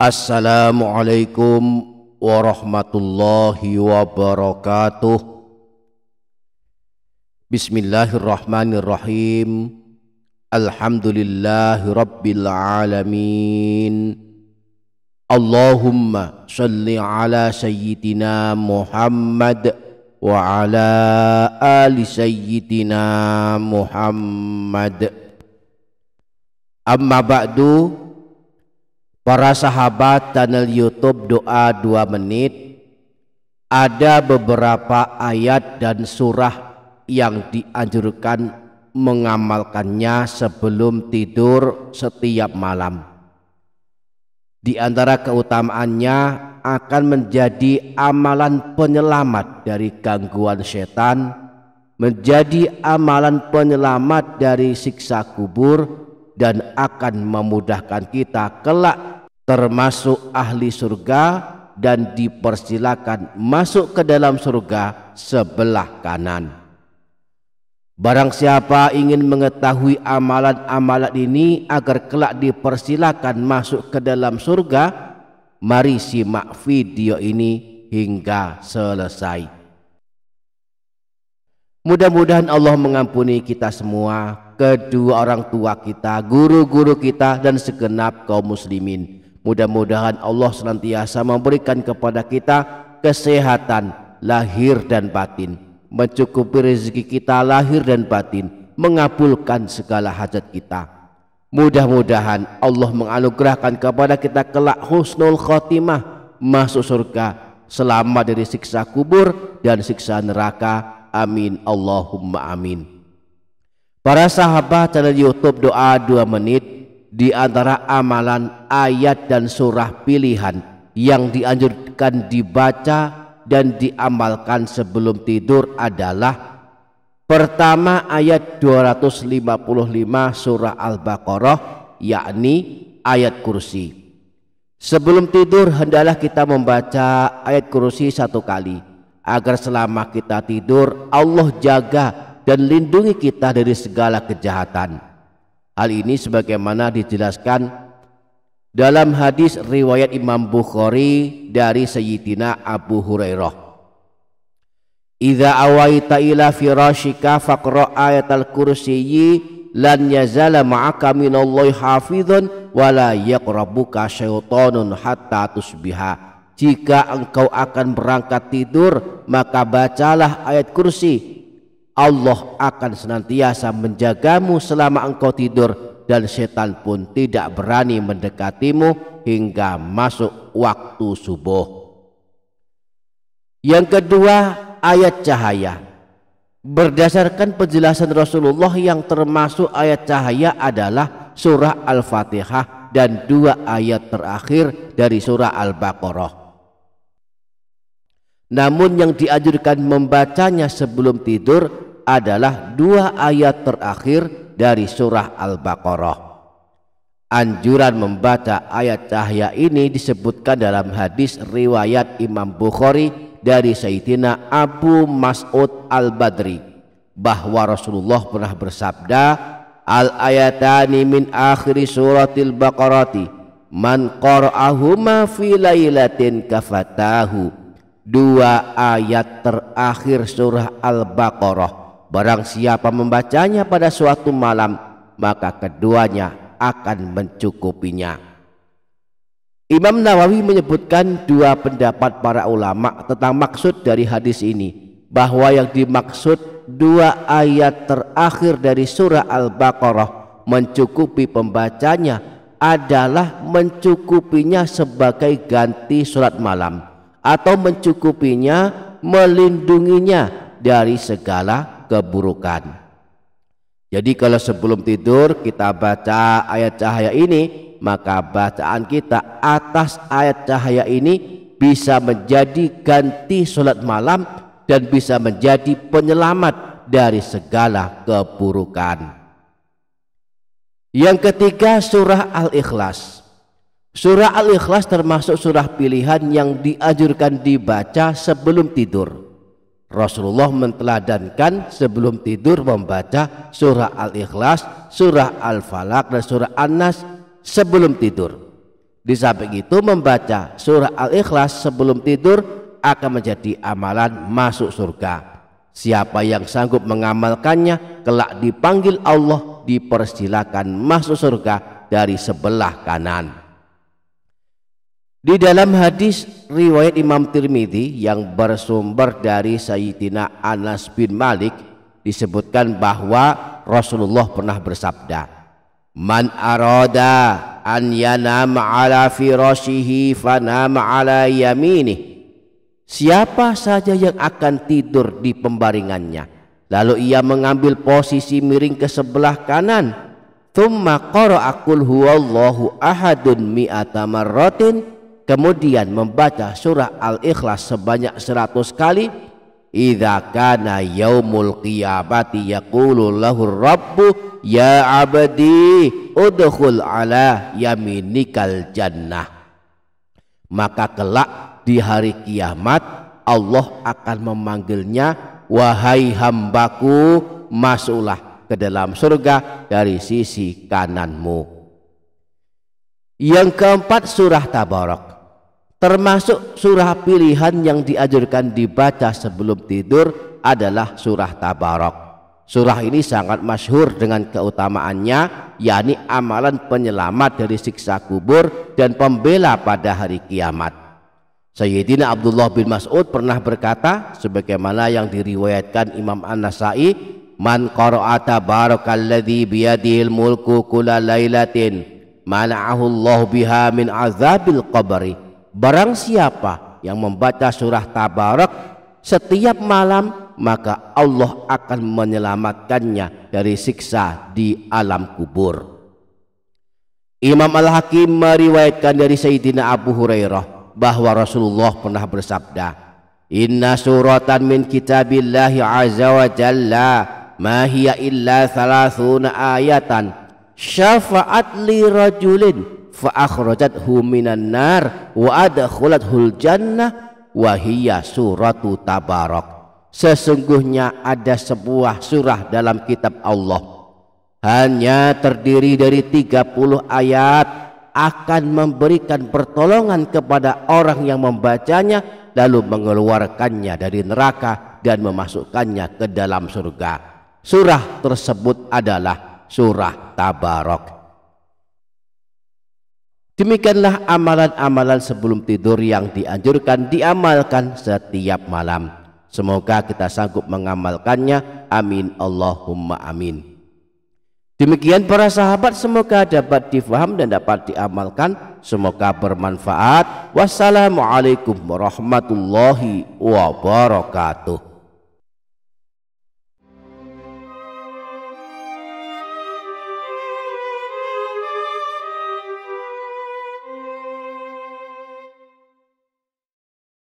Assalamualaikum warahmatullahi wabarakatuh. Bismillahirrahmanirrahim. Alhamdulillahi rabbil alamin. Allahumma shalli ala sayyidina Muhammad wa ala ali sayyidina Muhammad. Amma ba'du. Para sahabat channel YouTube Doa 2 Menit, ada beberapa ayat dan surah yang dianjurkan mengamalkannya sebelum tidur setiap malam. Di antara keutamaannya akan menjadi amalan penyelamat dari gangguan setan, menjadi amalan penyelamat dari siksa kubur, dan akan memudahkan kita kelak termasuk ahli surga dan dipersilakan masuk ke dalam surga sebelah kanan. Barang siapa ingin mengetahui amalan-amalan ini agar kelak dipersilakan masuk ke dalam surga, mari simak video ini hingga selesai. Mudah-mudahan Allah mengampuni kita semua, kedua orang tua kita, guru-guru kita, dan segenap kaum muslimin. Mudah-mudahan Allah senantiasa memberikan kepada kita kesehatan lahir dan batin, mencukupi rezeki kita lahir dan batin, mengabulkan segala hajat kita. Mudah-mudahan Allah menganugerahkan kepada kita kelak husnul khotimah, masuk surga, selamat dari siksa kubur dan siksa neraka. Amin Allahumma amin. Para sahabat channel YouTube Doa 2 Menit, di antara amalan ayat dan surah pilihan yang dianjurkan dibaca dan diamalkan sebelum tidur adalah: pertama, ayat 255 surah Al-Baqarah, yakni ayat kursi. Sebelum tidur hendaklah kita membaca ayat kursi 1 kali, agar selama kita tidur Allah jaga dan lindungi kita dari segala kejahatan. Hal ini sebagaimana dijelaskan dalam hadis riwayat Imam Bukhari dari Sayyidina Abu Hurairah. Idza awaita ila firashika faqra ayatal kursiyyi lan yazala ma'aka minallahi hafizun wa la yaqrabuka syaitonun hatta tusbiha. Jika engkau akan berangkat tidur, maka bacalah ayat kursi. Allah akan senantiasa menjagamu selama engkau tidur, dan setan pun tidak berani mendekatimu hingga masuk waktu subuh. Yang kedua, ayat cahaya. Berdasarkan penjelasan Rasulullah, yang termasuk ayat cahaya adalah surah Al-Fatihah dan 2 ayat terakhir dari surah Al-Baqarah. Namun yang dianjurkan membacanya sebelum tidur adalah 2 ayat terakhir dari surah Al-Baqarah. Anjuran membaca ayat cahaya ini disebutkan dalam hadis riwayat Imam Bukhari dari Sayyidina Abu Mas'ud Al-Badri, bahwa Rasulullah pernah bersabda, al-ayatani min akhiri suratil Baqarati man qara'ahuma fi lailatin kafatahu. 2 ayat terakhir surah Al-Baqarah, barang siapa membacanya pada suatu malam, maka keduanya akan mencukupinya. Imam Nawawi menyebutkan 2 pendapat para ulama tentang maksud dari hadis ini, bahwa yang dimaksud 2 ayat terakhir dari surah Al-Baqarah mencukupi pembacanya adalah mencukupinya sebagai ganti surat malam, atau mencukupinya melindunginya dari segala keburukan. Jadi kalau sebelum tidur kita baca ayat cahaya ini, maka bacaan kita atas ayat cahaya ini bisa menjadi ganti sholat malam dan bisa menjadi penyelamat dari segala keburukan. Yang ketiga, surah Al-Ikhlas. Surah Al-Ikhlas termasuk surah pilihan yang dianjurkan dibaca sebelum tidur. Rasulullah menteladankan sebelum tidur membaca surah Al-Ikhlas, surah Al-Falaq, dan surah An-Nas sebelum tidur. Di samping itu membaca surah Al-Ikhlas sebelum tidur akan menjadi amalan masuk surga. Siapa yang sanggup mengamalkannya kelak dipanggil Allah, dipersilakan masuk surga dari sebelah kanan. Di dalam hadis riwayat Imam Tirmidzi yang bersumber dari Sayyidina Anas bin Malik disebutkan bahwa Rasulullah pernah bersabda, "Man arada an yanama ala firashihi fanama ala yaminih." Siapa saja yang akan tidur di pembaringannya lalu ia mengambil posisi miring ke sebelah kanan, thumma qara'a qul huwallahu ahadun mi'ata marratin, kemudian membaca surah Al-Ikhlas sebanyak 100 kali, idza kana yaumul qiyamati yaqulu lahu rabbu ya abdi udkhul ala yaminikal jannah, maka kelak di hari kiamat Allah akan memanggilnya, wahai hambaku, masuklah ke dalam surga dari sisi kananmu. Yang keempat, surah Tabarak, termasuk surah pilihan yang dianjurkan dibaca sebelum tidur adalah surah Tabarak. Surah ini sangat masyhur dengan keutamaannya, yakni amalan penyelamat dari siksa kubur dan pembela pada hari kiamat. Sayyidina Abdullah bin Mas'ud pernah berkata sebagaimana yang diriwayatkan Imam An-Nasai, man qara'a tabarakalladzi biyadihil mulku kulla lailatin mana'ahu Allah biha min azabil qabri, barang siapa yang membaca surah Tabarak setiap malam maka Allah akan menyelamatkannya dari siksa di alam kubur. Imam Al-Hakim meriwayatkan dari Sayyidina Abu Hurairah bahwa Rasulullah pernah bersabda, inna suratan min kitabillahi azza wa jalla ma hiya illa 30 ayatan syafa'at li rajulin fa akhrajathu minan nar wa adkhalathul jannah wa hiya suratu Tabarak. Sesungguhnya ada sebuah surah dalam kitab Allah hanya terdiri dari 30 ayat, akan memberikan pertolongan kepada orang yang membacanya lalu mengeluarkannya dari neraka dan memasukkannya ke dalam surga. Surah tersebut adalah surah Tabarak. Demikianlah amalan-amalan sebelum tidur yang dianjurkan diamalkan setiap malam. Semoga kita sanggup mengamalkannya. Amin Allahumma amin. Demikian para sahabat, semoga dapat difaham dan dapat diamalkan, semoga bermanfaat. Wassalamualaikum warahmatullahi wabarakatuh.